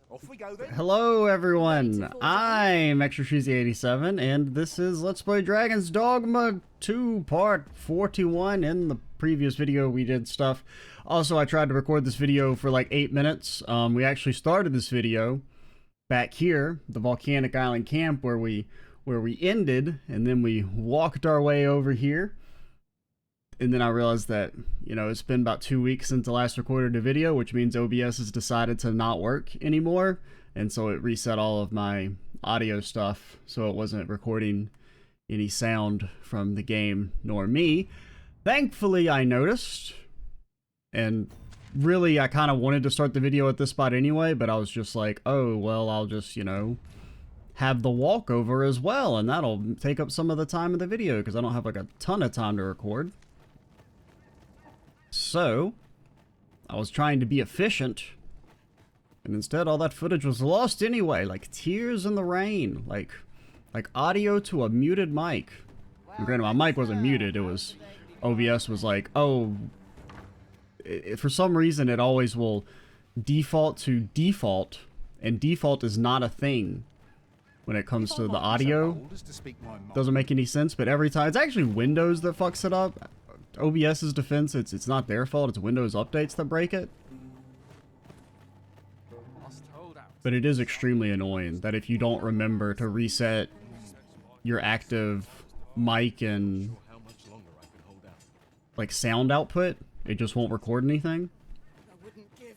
Off we go then. Hello everyone, I'm ExtraCheesy87 and this is Let's Play Dragon's Dogma 2 Part 41. In the previous video we did stuff. Also, I tried to record this video for like 8 minutes. We actually started this video back here, the volcanic island camp where we ended, and then we walked our way over here. And then I realized that, you know, it's been about 2 weeks since the last recorded a video, which means OBS has decided to not work anymore. And so it reset all of my audio stuff, so it wasn't recording any sound from the game nor me. Thankfully, I noticed. And really, I kind of wanted to start the video at this spot anyway, but I was just like, oh, well, I'll just, you know, have the walkover as well, and that'll take up some of the time of the video, because I don't have like a ton of time to record. So, I was trying to be efficient, and instead all that footage was lost anyway, like tears in the rain, like audio to a muted mic. And granted, my mic wasn't muted, it was, OBS was like, oh, for some reason it always will default to default, and default is not a thing when it comes to the audio. Doesn't make any sense, but every time, it's actually Windows that fucks it up. OBS's defense, it's not their fault, it's Windows updates that break it. But it is extremely annoying that if you don't remember to reset your active mic and like sound output, it just won't record anything.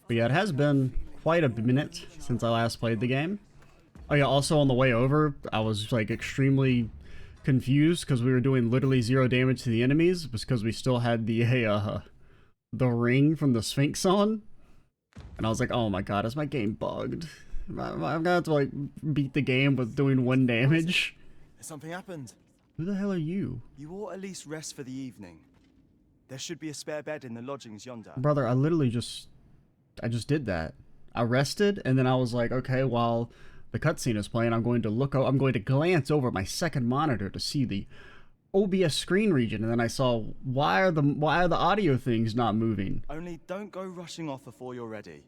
But yeah, it has been quite a minute since I last played the game. Oh yeah, also on the way over, I was like extremely confused because we were doing literally 0 damage to the enemies because we still had the ring from the Sphinx on, and I was like, oh my god, is my game bugged? I'm gonna have to like beat the game with doing 1 damage. Something happened. Who the hell are you? You ought at least rest for the evening. There should be a spare bed in the lodgings yonder. Brother, I literally just did that. I rested, and then I was like, okay, while the cutscene is playing, I'm going to glance over my second monitor to see the OBS screen region, and then I saw, why are the audio things not moving? Only don't go rushing off before you're ready.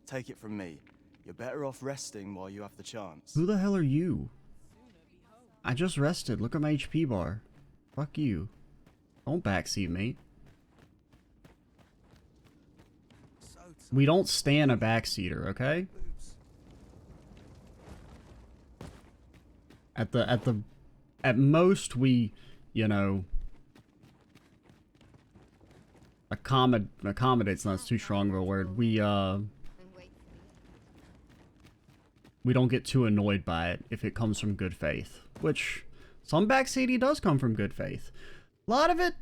Take it from me. You're better off resting while you have the chance. Who the hell are you? I just rested. Look at my HP bar. Fuck you. Don't backseat me. We don't stand a backseater, okay? At most we, you know, accommodate's not too strong of a word. We don't get too annoyed by it if it comes from good faith, which some backseating does come from good faith. A lot of it,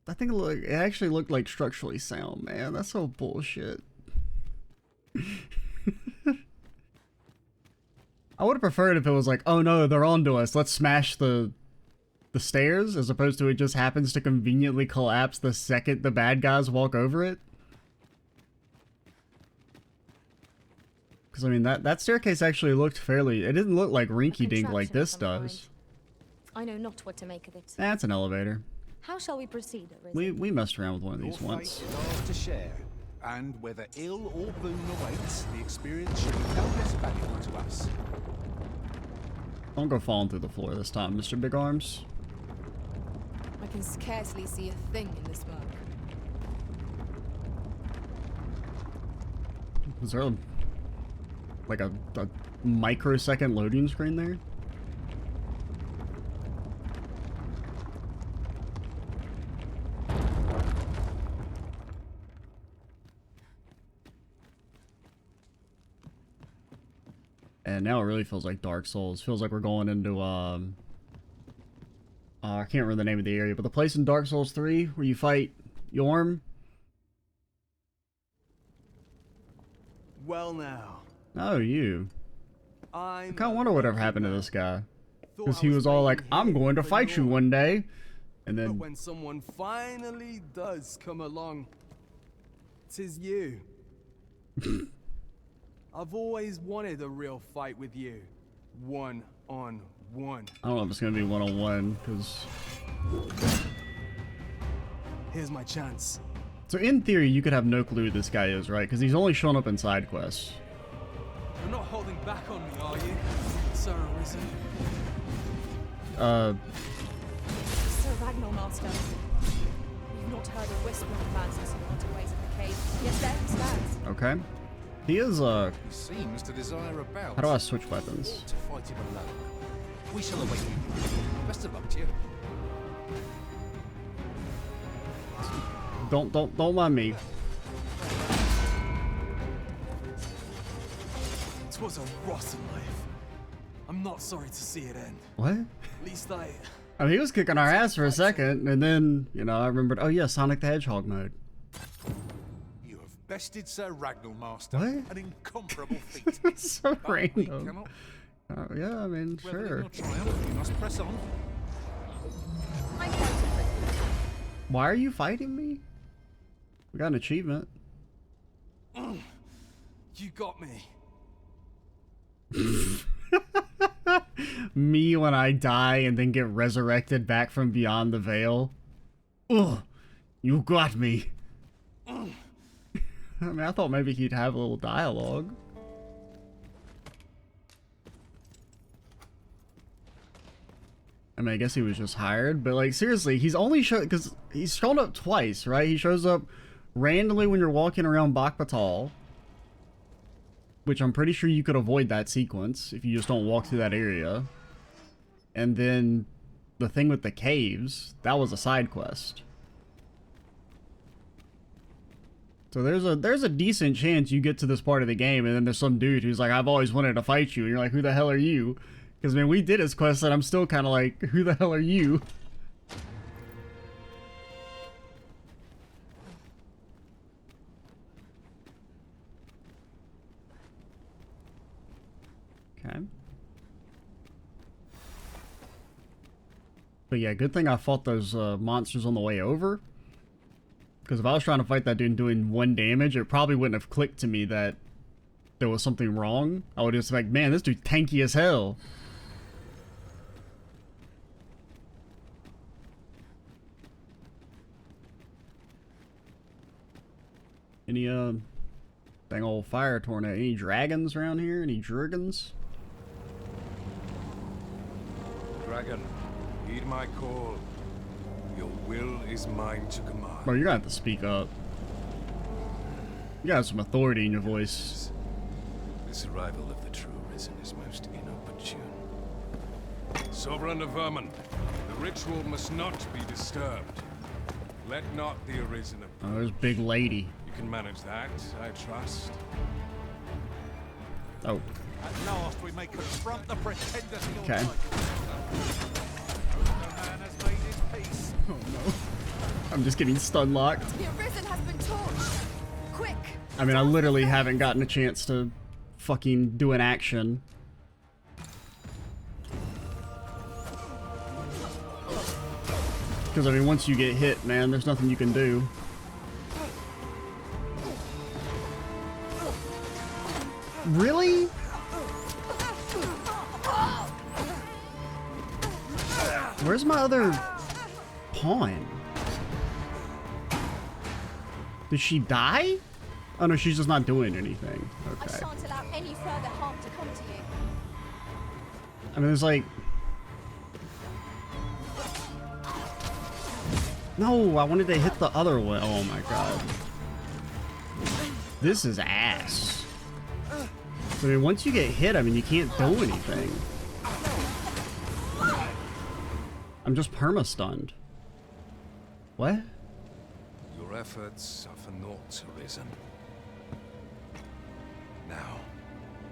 I think it actually looked like structurally sound, man. That's so bullshit. I would have preferred if it was like, oh no, they're onto us, let's smash the stairs, as opposed to it just happens to conveniently collapse the second the bad guys walk over it. Because I mean, that staircase actually looked fairly, it didn't look like rinky-dink like this does. I know not what to make of it. That's an elevator. How shall we proceed, Arisen? We messed around with one of these once. To share, and whether ill or boon awaits, the experience should be no less valuable to us. Don't go falling through the floor this time, Mr. Big Arms. I can scarcely see a thing in the smoke. Was there like a microsecond loading screen there? And now it really feels like Dark Souls. Feels like we're going into, I can't remember the name of the area, but the place in Dark Souls 3 where you fight Yorm. Well now. Oh, you. I kind of wonder whatever happened to this guy. Because he was all like, I'm going to fight you one day. And then... But when someone finally does come along, 'tis you. I've always wanted a real fight with you. One on one. I don't know if it's gonna be one-on-one, because... Here's my chance. So in theory, you could have no clue who this guy is, right? Because he's only shown up in side quests. You're not holding back on me, are you, Sir Arisen? Sir Ragnar Master. You've not heard a whisper of man since he went away to the cave. Yes, there he stands. Okay. He is, He seems to desire a bout. how do I switch weapons? To fight him alone. We shall await you. Best of luck to you. Don't mind me. It was a rotten life. I'm not sorry to see it end. What? At least I mean, he was kicking our ass for a second, and then, you know, I remembered, oh yeah, Sonic the Hedgehog mode. You have bested Sir Ragnar Master. What? An incomparable feat. It's so But we random. cannot Oh, yeah, I mean, revel in sure. your triumph. We must press on. I'm fighting for you. Why are you fighting me? We got an achievement. you got me. Me when I die and then get resurrected back from beyond the veil. Ugh, you got me. I mean, I thought maybe he'd have a little dialogue. I mean, I guess he was just hired, but like, seriously, he's only because he's shown up twice, right? He shows up randomly when you're walking around Bakbatal, which I'm pretty sure you could avoid that sequence if you just don't walk through that area. And then the thing with the caves, that was a side quest. So there's a decent chance you get to this part of the game and then there's some dude who's like, I've always wanted to fight you, and you're like, who the hell are you? Because, man, we did his quest and I'm still kind of like, who the hell are you? Okay. But yeah, good thing I fought those monsters on the way over. Because if I was trying to fight that dude doing 1 damage, it probably wouldn't have clicked to me that there was something wrong. I would just be like, man, this dude's tanky as hell. Any, dang old fire tornado. Any dragons around here? Any dragons? Dragon, heed my call. Your will is mine to command. Bro, you're gonna have to speak up. You got some authority in your voice. This arrival of the true Risen is most inopportune. Sovereign of Vermin, the ritual must not be disturbed. Let not the Arisen of... Oh, there's Big Lady. You can manage that, I trust. Oh. At last we may confront the pretender to your Okay. life. The man has made his peace. Oh no. I'm just getting stun locked. The Arisen has been torched. Quick! I mean, I literally haven't gotten a chance to fucking do an action. Because, I mean, once you get hit, man, there's nothing you can do. Really? Where's my other pawn? Did she die? Oh no, she's just not doing anything. I Okay. shan't allow any further harm to come to you. I mean, there's like... No, I wanted to hit the other one. Oh my god. This is ass. I mean, once you get hit, I mean, you can't do anything. I'm just perma-stunned. What? Your efforts are for naught, Arisen. Now,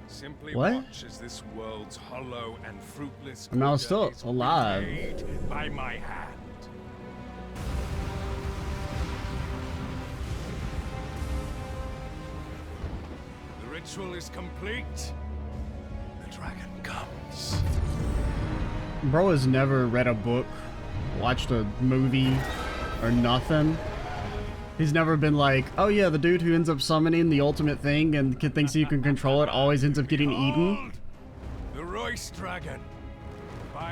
simply What? watch as this world's hollow and fruitless I mean, I was order still is alive. remade by my hand. The ritual is complete. The dragon comes. Bro has never read a book, watched a movie, or nothing. He's never been like, oh yeah, the dude who ends up summoning the ultimate thing and thinks he can control it always ends up getting eaten. The Royce dragon.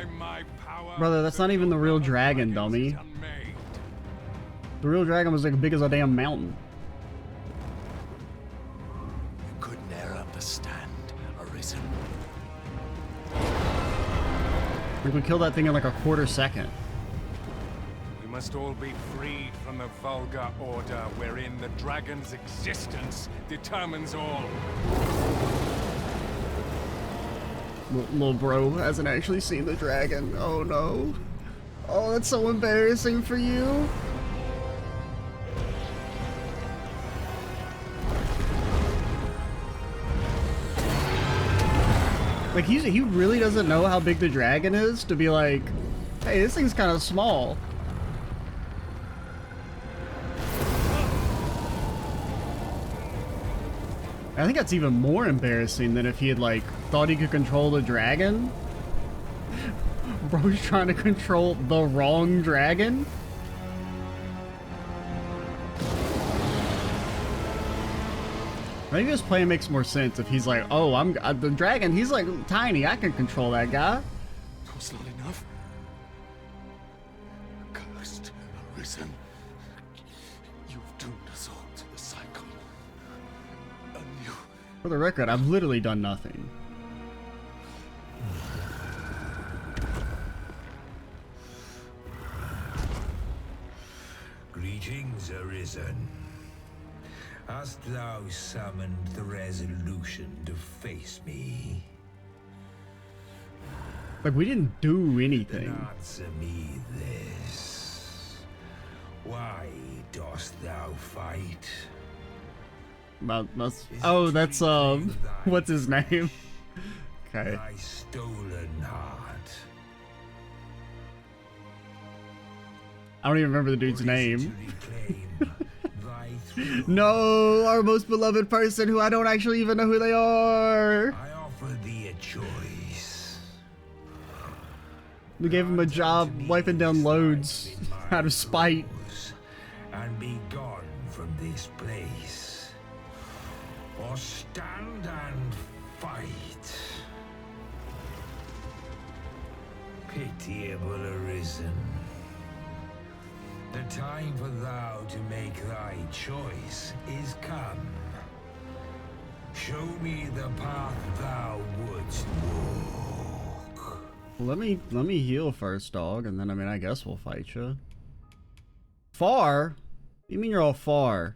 by my power. Brother, that's not even the real dragon, dummy. Unmade. The real dragon was like big as a damn mountain. You could ne'er understand, Arisen. We could kill that thing in like a quarter second. We must all be freed from the vulgar order wherein the dragon's existence determines all. Little bro hasn't actually seen the dragon. Oh no. Oh, that's so embarrassing for you. Like he really doesn't know how big the dragon is to be like, hey, this thing's kind of small. I think that's even more embarrassing than if he had like thought he could control the dragon. Bro's trying to control the wrong dragon. Maybe this plan makes more sense if he's like, oh, I'm the dragon. He's like tiny. I can control that guy. It was not enough. Cursed, Arisen. You've doomed us all to the cycle. And you... For the record, I've literally done nothing. Greetings, Arisen. Hast thou summoned the resolution to face me? Like, we didn't do anything. Then answer me this. Why dost thou fight? Oh, that's what's his name? Okay. Thy stolen heart. I don't even remember the dude's Or is it name. to reclaim thy throne? No, our most beloved person who I don't actually even know who they are. I offer thee a choice. We gave him a job wiping down loads out of spite. And be gone from this place. Or stand and fight. Pitiable Arisen. The time for thou to make thy choice is come. Show me the path thou wouldst walk. Let me heal first, dog, and then I mean I guess we'll fight you. Far? You mean you're all far?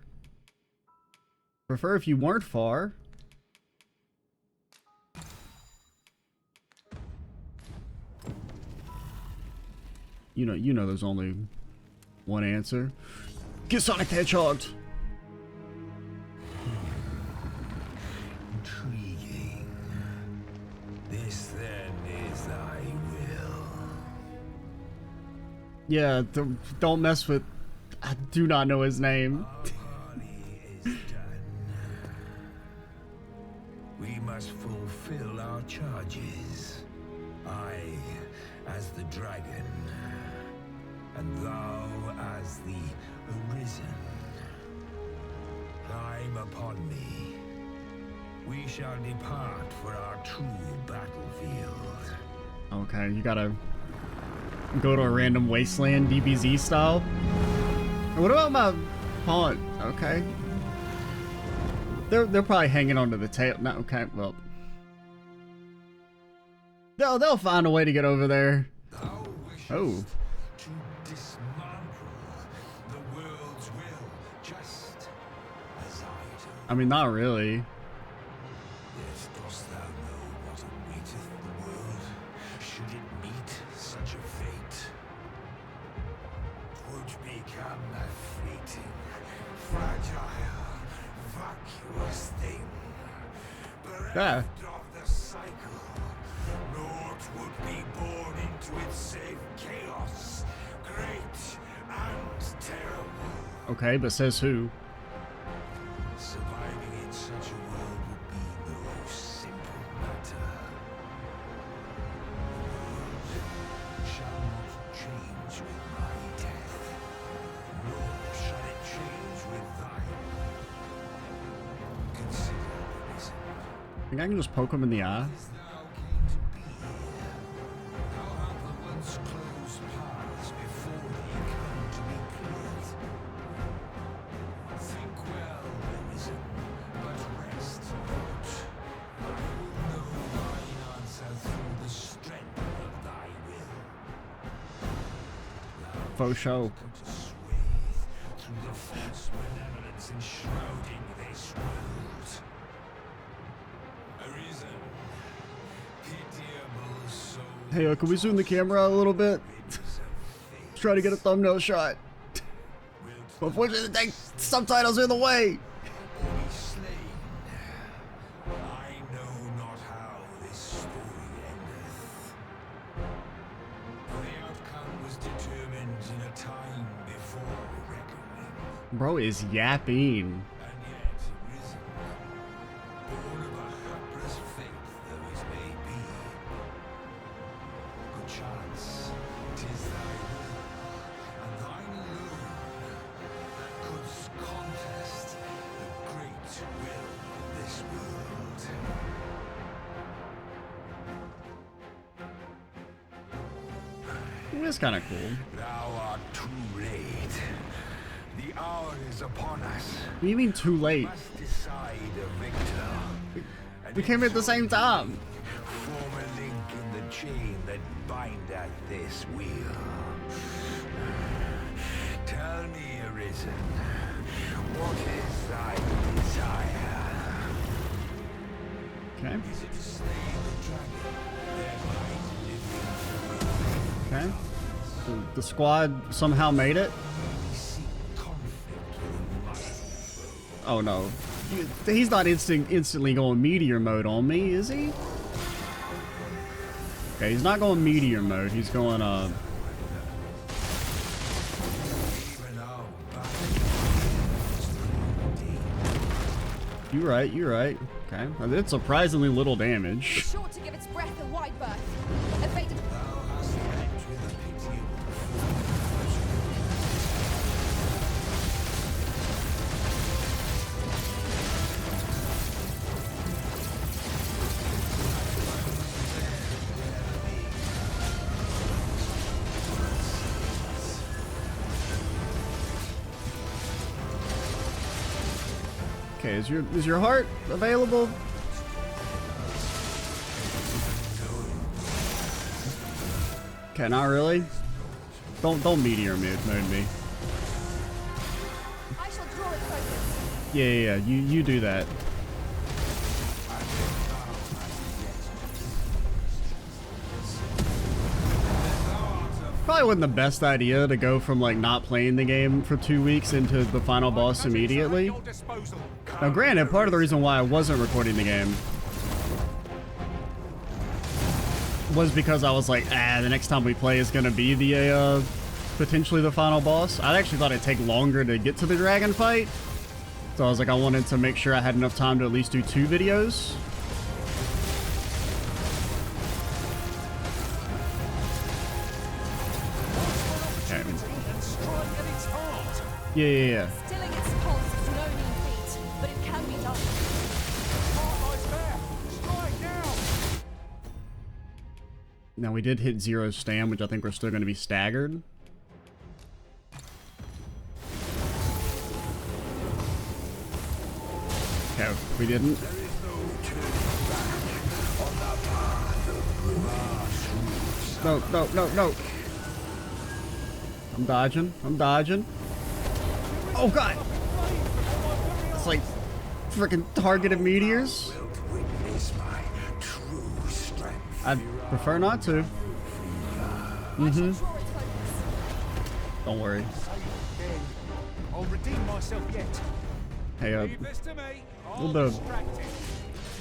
Prefer if you weren't far. You know there's only one answer. Get Sonic the Hedgehog! Intriguing. This then is thy will. Yeah, don't mess with... I do not know his name. Our parley is done. We must fulfill our charges. I, as the dragon, and thou as the Arisen. Climb upon me. We shall depart for our true battlefield. Okay, you gotta go to a random wasteland, DBZ style. What about my pawn? Okay. They're probably hanging onto the tail. No, okay, well. They'll find a way to get over there. Thou wishes Oh. to dismantle the world's will, just as I do. I mean, not really. Yet dost thou know what awaiteth the world, should it meet such a fate? 'Twould become a fleeting, fragile, vacuous thing, Yeah. bereft of the cycle. Naught would be born into it save chaos, great and terrible. Okay, but says who? Surviving in such a world would be no simple matter. The world shall not change with my death, nor shall it change with thine. Consider the reason. I think I can just poke him in the eye. As thou came to be here, thou art faux show. Hey, can we zoom the camera a little bit? Try to get a thumbnail shot. Unfortunately, the subtitles are in the way. Bro is yapping. It's kind of cool. Thou art too late. The hour is upon us. What do you mean too late? Must decide a victor. We came at the same time. Form a link in the chain that bindeth this wheel. Tell me, Arisen, what is thy desire? Okay. Is it to slay the dragon? Okay. The squad somehow made it. Oh no. He's not instantly going meteor mode on me, is he? Okay, he's not going meteor mode. He's going, You're right, you're right. Okay. Well, it's surprisingly little damage. It's sure to give its breath a wide berth. Evaded. Okay, is your heart available? Okay, not really. Don't meteor mode me. I shall draw it focus. Yeah. You do that. Probably wasn't the best idea to go from like not playing the game for 2 weeks into the final boss immediately. Now granted, part of the reason why I wasn't recording the game was because I was like, the next time we play is gonna be the potentially the final boss. I actually thought it'd take longer to get to the dragon fight. So I was like, I wanted to make sure I had enough time to at least do 2 videos. Yeah. Stilling its pulse is no mean feat, but it can be done. Now we did hit 0 stam, which I think we're still going to be staggered. Okay, we didn't. No. I'm dodging. Oh god! It's like freaking targeted meteors. I'd prefer not to. Don't worry. I'll redeem myself yet. Hey,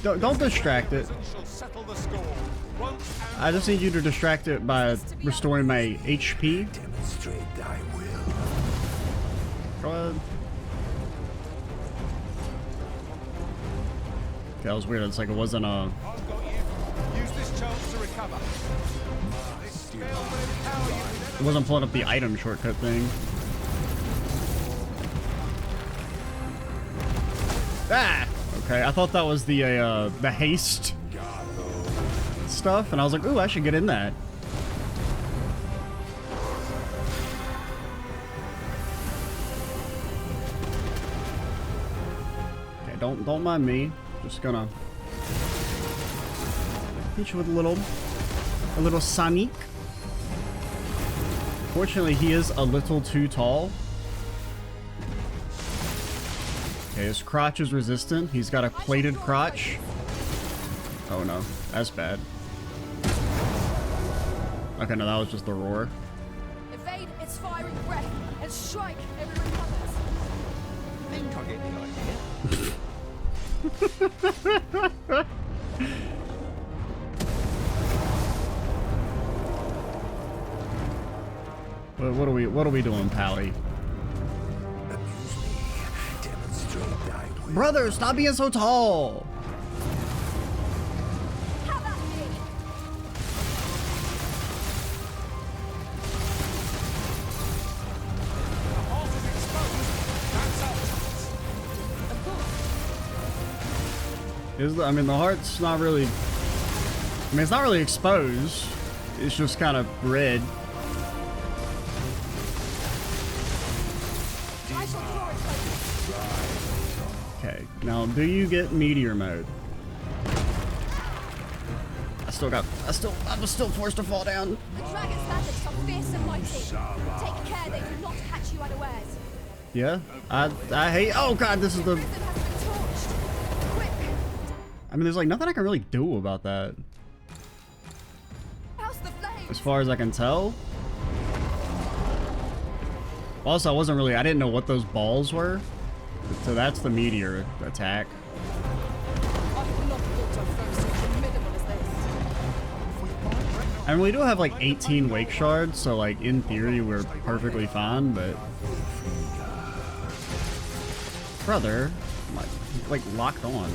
don't distract it. I just need you to distract it by restoring my HP. Demonstrate thy will. Go ahead. Okay, that was weird. It's like it wasn't a. I've got you. Use this chance to recover. This spell will empower you. It wasn't pulling up the item shortcut thing. Ah! Okay, I thought that was the haste stuff, and I was like, ooh, I should get in that. Okay, don't mind me. Just gonna hit you with a little Sonic. Unfortunately, he is a little too tall. Okay, his crotch is resistant. He's got a plated crotch. Oh no, that's bad. Okay, no, that was just the roar. Evade its firing breath and strike every recovers. I think I get the idea. What are we doing, Pally? Brother, stop being so tall! How about me? I mean, the heart's not really... I mean, it's not really exposed. It's just kind of red. Okay, now do you get meteor mode? I'm still forced to fall down. The dragon's bandits are fierce and mighty. Take care they do not catch you unawares. Yeah, I hate. Oh god, this is the. Prison has been torched. Quick! I mean, there's like nothing I can really do about that, House the flames! as far as I can tell. Also, I didn't know what those balls were, so that's the meteor attack. I have not fought a foe so formidable as this. I mean, we do have like 18 wake shards, so like in theory we're perfectly fine, but brother, like locked on.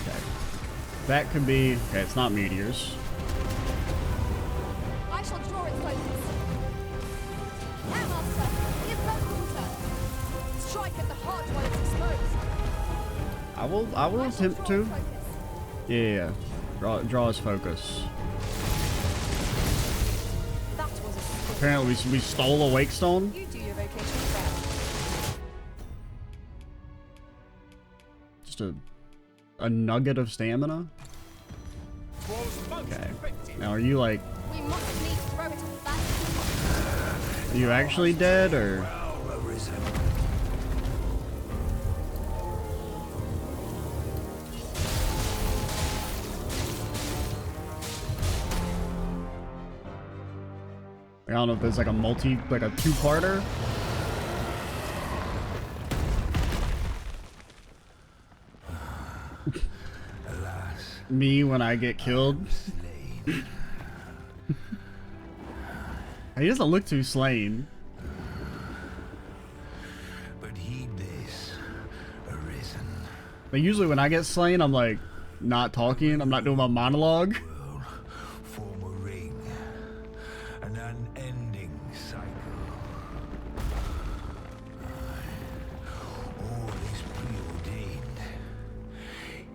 Okay, that could be. Okay, it's not meteors. I shall draw its focus. Master, give her water. Strike at the heart while it's exposed. I will I shall attempt draw to. its focus. Yeah. Draw his focus. That was a skill. Apparently we stole a wake stone. You do your vocation well. Just a nugget of stamina. Okay. Now are you like, We must needs throw it off that. are you actually dead or? I don't know if there's like a two-parter. Me when I get killed. He doesn't look too slain. But heed this, arisen. But usually when I get slain, I'm like not talking. I'm not doing my monologue. Will form a ring, an unending cycle. All is preordained.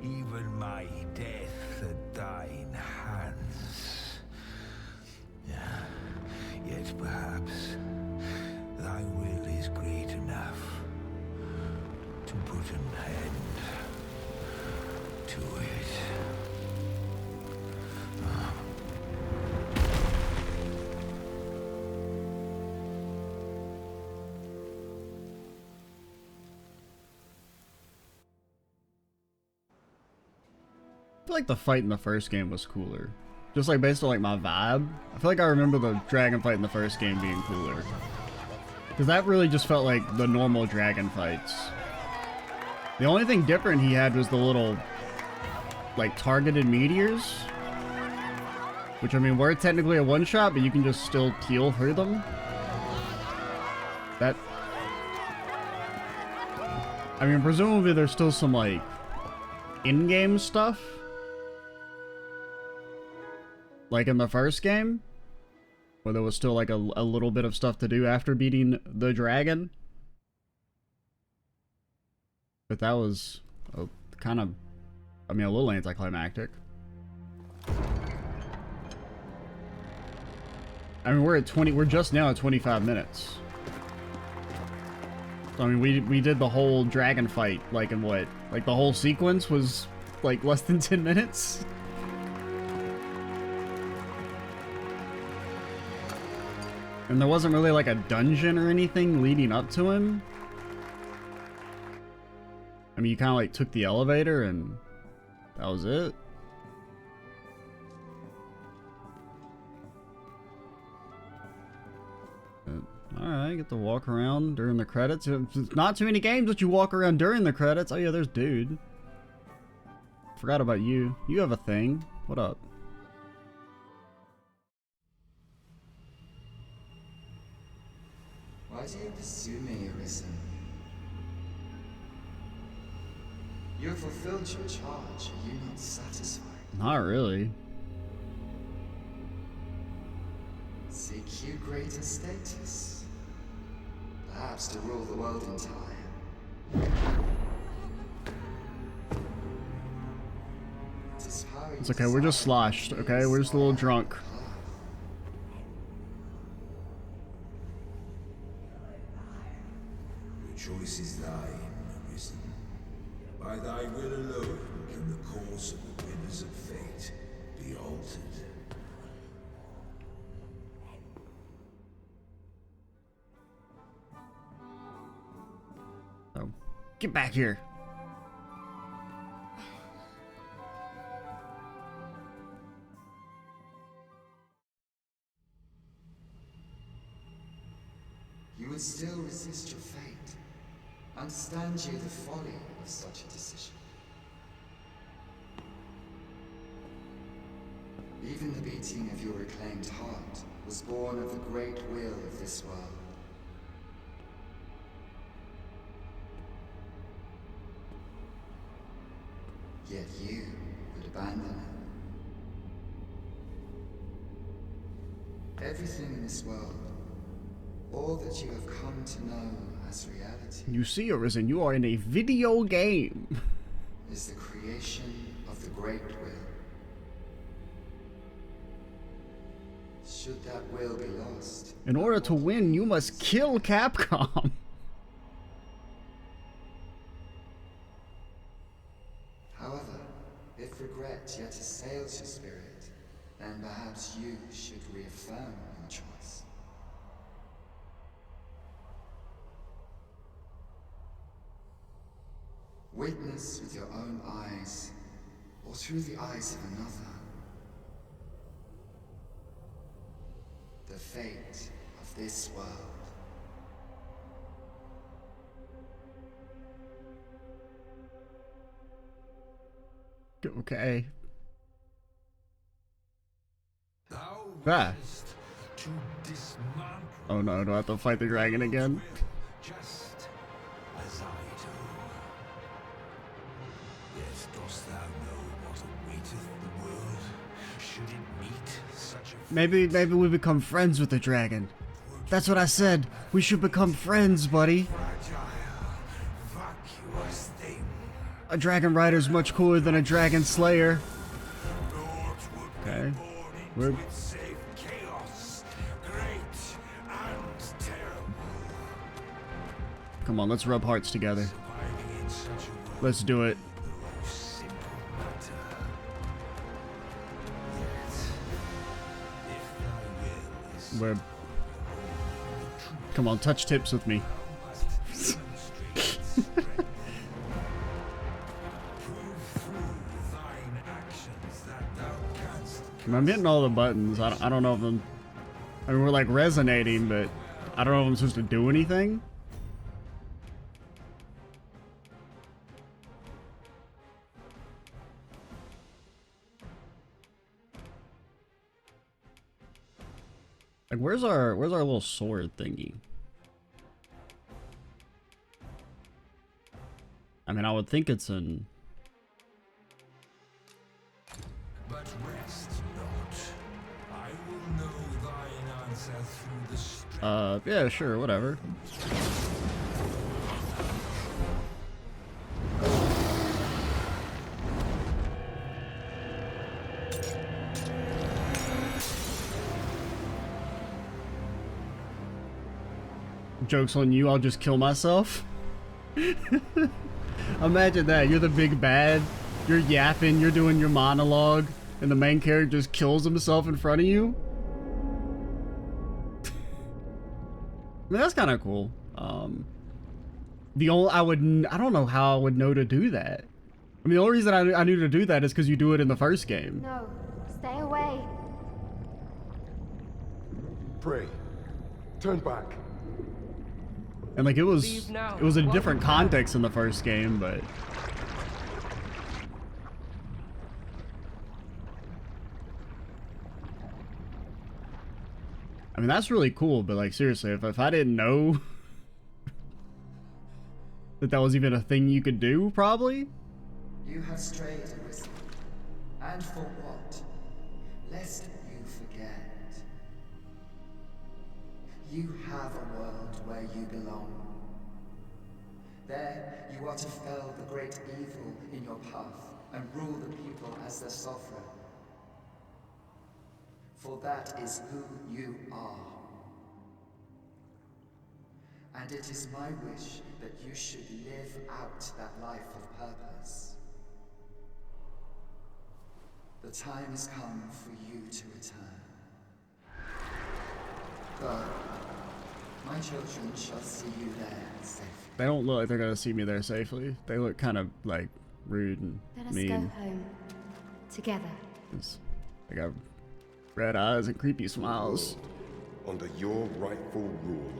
Even my death at thine hands. Yet perhaps thy will is great enough to put an end to it. I feel like the fight in the first game was cooler. Just like based on like my vibe. I feel like I remember the dragon fight in the first game being cooler. Because that really just felt like the normal dragon fights. The only thing different he had was the little like targeted meteors. Which I mean were technically a one-shot, but you can just still heal through them. That... I mean presumably there's still some like in-game stuff. Like in the first game, where there was still like a little bit of stuff to do after beating the dragon. But that was kind of, I mean, a little anticlimactic. I mean, we're just now at 25 minutes. So, I mean, we did the whole dragon fight, like in what? Like the whole sequence was like less than 10 minutes? And there wasn't really like a dungeon or anything leading up to him. I mean, you kind of like took the elevator and that was it. Alright, get to walk around during the credits. It's not too many games that you walk around during the credits. Oh yeah, there's Dude. Forgot about you. You have a thing. What up? Why do you pursue me, Arisen? You have fulfilled your charge. Are you not satisfied? Not really. Seek you greater status? Perhaps to rule the world entire. It's okay, we're just sloshed, okay? We're just a little drunk. The choice is thine, Arisen. By thy will alone can the course of the winners of fate be altered. Oh, get back here. You would still resist your fate. Understand you the folly of such a decision. Even the beating of your reclaimed heart was born of the great will of this world. Yet you would abandon it. Everything in this world, all that you have come to know as reality, You see, Arisen, you are in a video game. is the creation of the great will. Should that will be lost, In order to win, you must kill Capcom. however, if regret yet assails your spirit, then perhaps you should reaffirm your choice. Witness with your own eyes, or through the eyes of another, the fate of this world. Okay. Thou Ah. wishest to dismantle Oh no, do I have to fight the dragon again? just as I do. Yet dost thou know what awaiteth the world, should it meet such a Maybe we become friends with the dragon. That's what I said. We should become friends, buddy. fragile, vacuous thing? A dragon rider's much cooler than a dragon slayer. Naught would Okay. be born into We're- it save chaos, great and terrible. Come on, let's rub hearts together. Surviving in such a world, Let's do it. no simple matter. Yet, if thy will is We're... Come on, touch tips with me. must demonstrate its strength. Prove through thine actions that thou canst. I'm hitting all the buttons. I don't know if I'm... I mean, we're like resonating, but I don't know if I'm supposed to do anything. Like, where's our little sword thingy? I mean, I would think it's in... But rest not. I will know thine answer through the strength. Yeah, sure, whatever. Joke's on you, I'll just kill myself. Imagine that, you're the big bad, you're yapping, you're doing your monologue, and the main character just kills himself in front of you. mean, that's kind of cool. I don't know how I would know to do that. I mean, the only reason I knew to do that is because you do it in the first game. No, stay away. Pray. Turn back. And like it was a different context in the first game, but I mean that's really cool. But like seriously, if I didn't know that was even a thing you could do, probably. You have strayed, Arisen. And for what? Lest you forget. You have a world where you belong. There, you are to fell the great evil in your path and rule the people as their sovereign. For that is who you are. And it is my wish that you should live out that life of purpose. The time has come for you to return. Go. My children shall see you there safely. They don't look like they're gonna see me there safely. They look kind of like rude and mean. Let us go home. Together. They got red eyes and creepy smiles. Under your rightful rule.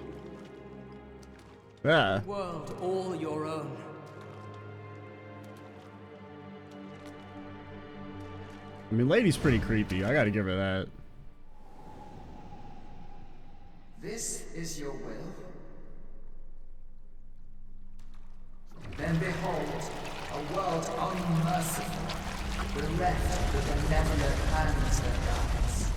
Yeah. World all your own. I mean, lady's pretty creepy. I gotta give her that. This is your will? Then behold, a world unmerciful, bereft the benevolent hands that guides.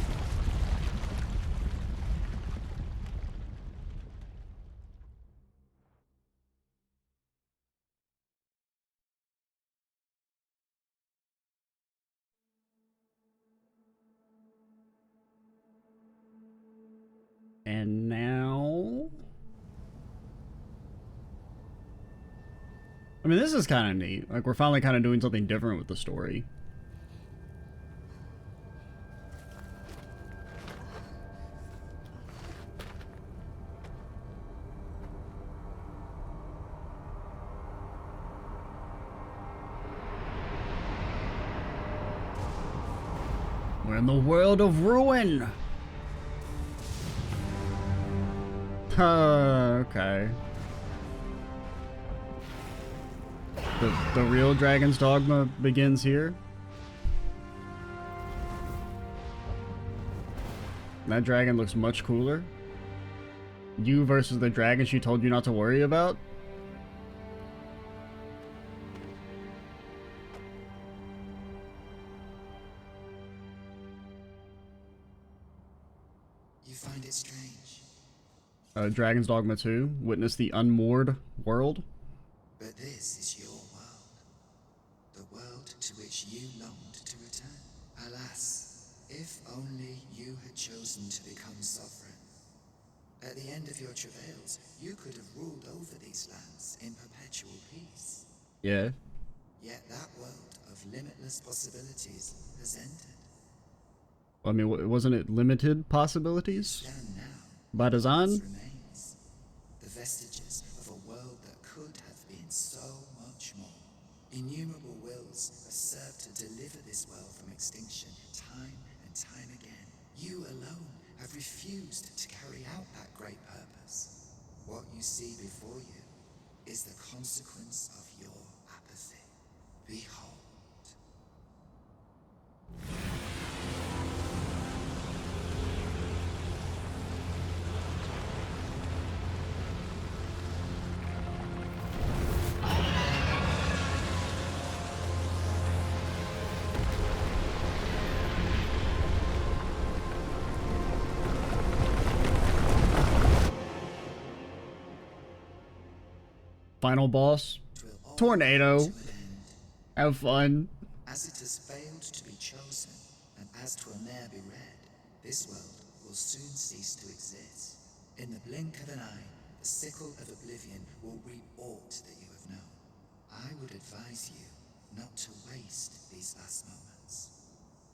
And now... I mean, this is kind of neat. Like, we're finally kind of doing something different with the story. We're in the world of ruin! Okay. The real Dragon's Dogma begins here. That dragon looks much cooler. You versus the dragon she told you not to worry about. You find it strange. Dragon's Dogma 2. Witness the unmoored world. But this is your world. The world to which you longed to return. Alas, if only you had chosen to become sovereign. At the end of your travails, you could have ruled over these lands in perpetual peace. Yeah. Yet that world of limitless possibilities has ended. I mean, wasn't it limited possibilities? Stand now. By design? Remains the vestiges of a world that could have been so much more. Innumerable wills have served to deliver this world from extinction time and time again. You alone have refused to carry out that great purpose. What you see before you is the consequence of your apathy. Behold. Final boss. Tornado. Have fun. As it has failed to be chosen, and as 'twill ne'er be read, this world will soon cease to exist. In the blink of an eye, the sickle of oblivion will reap aught that you have known. I would advise you not to waste these last moments.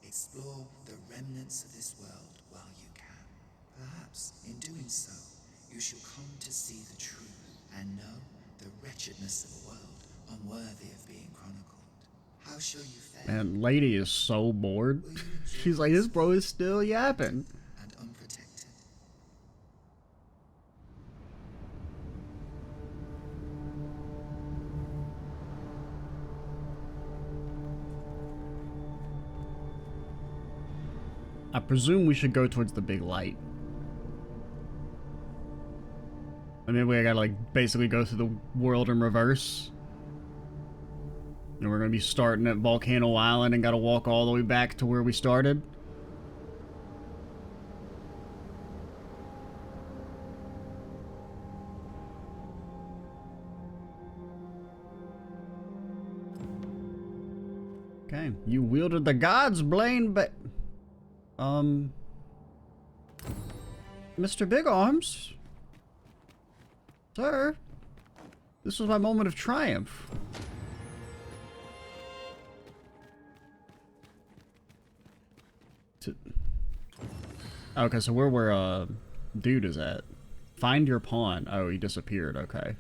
Explore the remnants of this world while you can. Perhaps, in doing so, you shall come to see the truth and know the wretchedness of a world unworthy of being chronicled. How shall you fare? Man, lady is so bored. She's like, this bro is still yapping. And unprotected. I presume we should go towards the big light. I mean, we gotta like basically go through the world in reverse. And we're gonna be starting at Volcano Island and gotta walk all the way back to where we started. Okay, you wielded the gods' blade, but Mr. Big Arms, sir, this was my moment of triumph. Okay, so where dude is at? Find your pawn. Oh, he disappeared. Okay.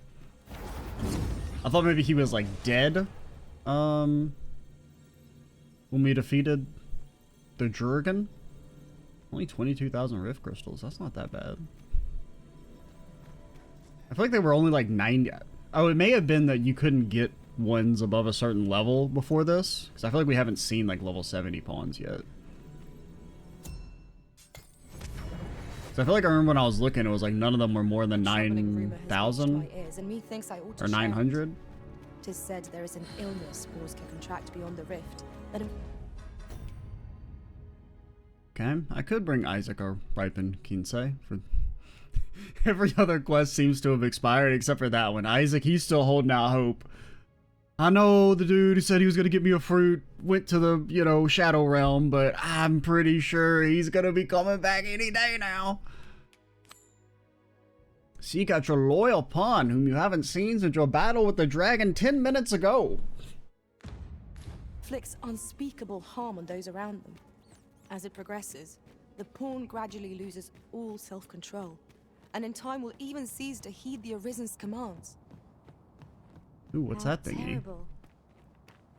I thought maybe he was like dead. When we defeated the Jurgen. Only 22,000 Rift Crystals. That's not that bad. I feel like they were only like 90. Oh, it may have been that you couldn't get ones above a certain level before this. Because I feel like we haven't seen like level 70 pawns yet. So I feel like I remember when I was looking, it was like none of them were more than 9,000 or 900. Tis said there is an illness spores can contract beyond the rift. Okay, I could bring Isaac or Ripen Kinsei. For every other quest seems to have expired except for that one. Isaac, he's still holding out hope. I know the dude who said he was going to get me a fruit went to the, you know, Shadow Realm, but I'm pretty sure he's going to be coming back any day now. Seek out your loyal pawn, whom you haven't seen since your battle with the dragon 10 minutes ago. Inflicts unspeakable harm on those around them. As it progresses, the pawn gradually loses all self-control, and in time will even cease to heed the Arisen's commands. Ooh, what's that thingy? Terrible.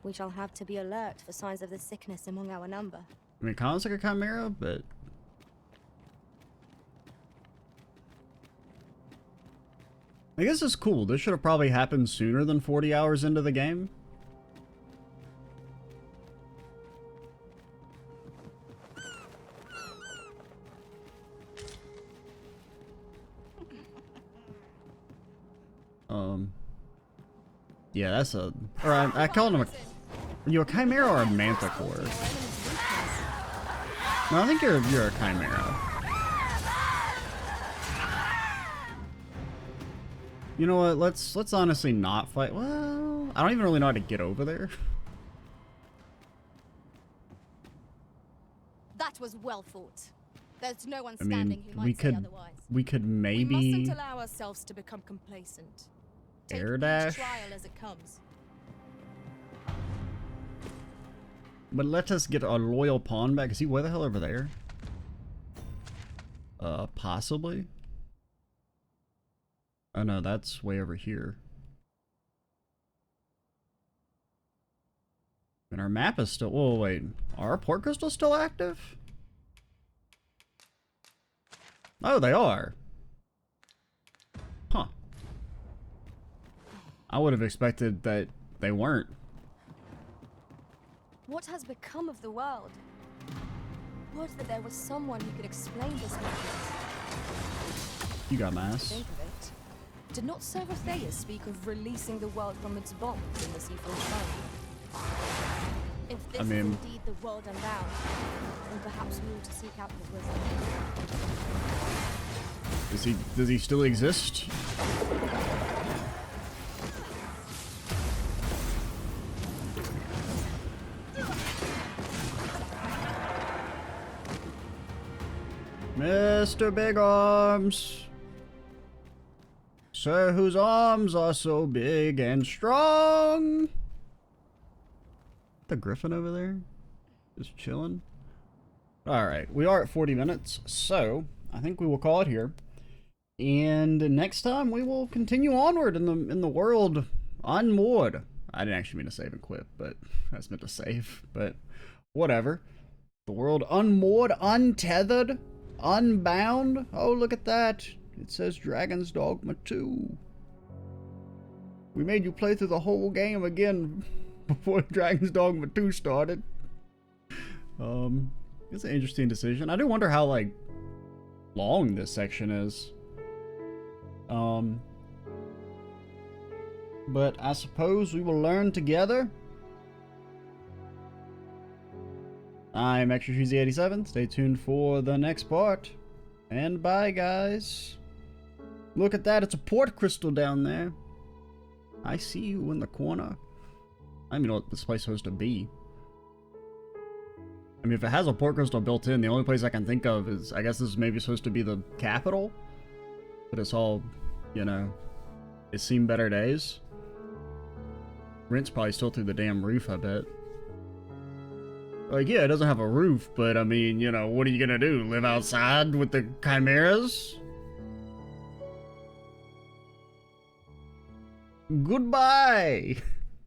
We shall have to be alert for signs of the sickness among our number. I mean, it kind of looks like a chimera, but... I guess it's cool. This should have probably happened sooner than 40 hours into the game. Yeah, that's a... Or I called him a... Are you a chimera or a manticore? No, I think you're a chimera. You know what? Let's honestly not fight. Well, I don't even really know how to get over there. That was well fought. There's no one standing who might we say otherwise. We could maybe... We mustn't allow ourselves to become complacent. Take Air each dash. trial as it comes. But let us get our loyal pawn back. Is he where the hell over there? Possibly? Oh no, that's way over here. And our map is still... Whoa, wait. Are our port crystals still active? Oh, they are. Huh. I would have expected that they weren't. What has become of the world? Would that there was someone who could explain this madness. You got mass. Think of it. Did not Serapheus speak of releasing the world from its bonds in the Seafold Shrine? If this I is mean... indeed the world unbound, then perhaps we ought to seek out his wisdom. Does he still exist? Mr. Big Arms, sir, whose arms are so big and strong. The griffin over there, just chilling. All right, we are at 40 minutes, so I think we will call it here. And next time we will continue onward in the world unmoored. I didn't actually mean to save and quit, but I was meant to save, but whatever. The world unmoored, untethered, unbound. Oh, look at that. It says Dragon's Dogma 2. We made you play through the whole game again before Dragon's Dogma 2 started. It's an interesting decision. I do wonder how, like, long this section is. But I suppose we will learn together. I'm ExtraCheesy87. Stay tuned for the next part. And bye, guys. Look at that. It's a port crystal down there. I see you in the corner. I don't even know what this place is supposed to be. I mean, if it has a port crystal built in, the only place I can think of is, I guess this is maybe supposed to be the capital. But it's all, you know, it's seen better days. Rent's probably still through the damn roof, I bet. Like, yeah, it doesn't have a roof, but I mean, you know, what are you gonna do? Live outside with the chimeras? Goodbye!